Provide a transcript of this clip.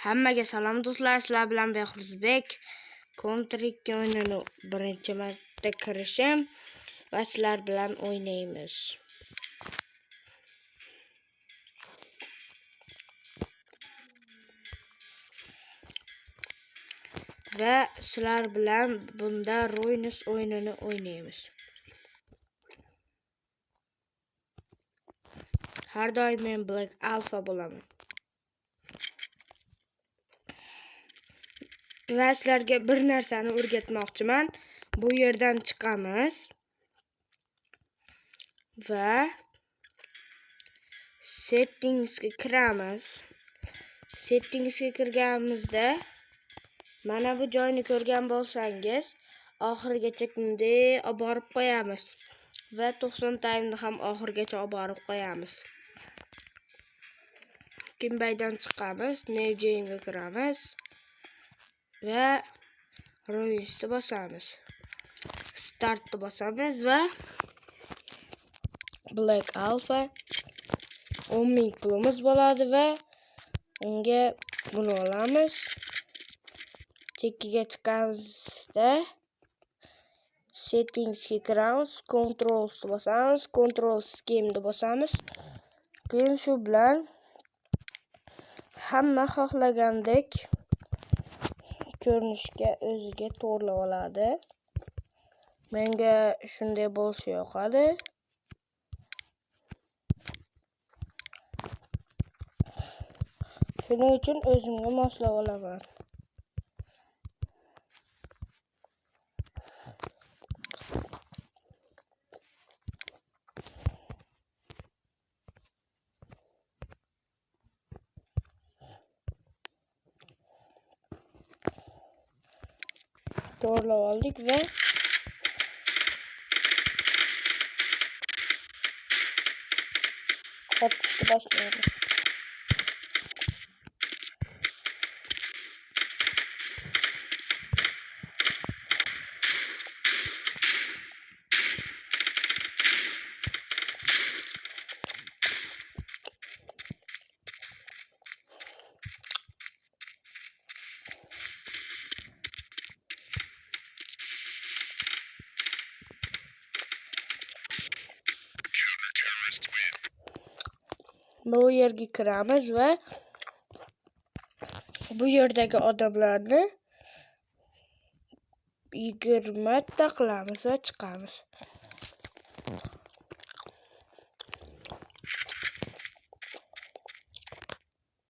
Hammaga salom do'stlar, sizlar bilan Behruzbek. Counter 2 o'yinini birinchi marta kirishim va sizlar bilan o'ynaymiz. Va sizlar bilan bunda Ruins o'yinini o'ynaymiz. Har doim men Black Alpha bo'laman. Va sizlarga bir narsani o'rgatmoqchiman. Bu yerdan chiqamiz va settingsga kiramiz. Settingsga kirganimizda mana bu joyni ko'rgan bo'lsangiz, oxirigacha bunday olib borib qo'yamiz va 90 time'ni ham oxirigacha olib borib qo'yamiz. Kimbaydan chiqamiz, New Game'ga kiramiz va Ruins'ni bosamiz. Startni bosamiz va Black Alpha 10,000 pulimiz bo'ladi va unga buni olamiz. Chekkiga chiqamizda settingsga kiramiz, controlsni bosamiz, control scheme'ni bosamiz. Keyin shu bilan hamma xohlagandek ko'rinishga o'ziga to'g'rilab oladi. Menga shunday bo'lishi yoqadi. Shuning uchun o'zimga moslab olaman. To'g'rilab oldik va otishni boshlaymiz. Bu yerga kiramiz va bu yerdagi odamlarni 20 ta qilamiz va chiqamiz.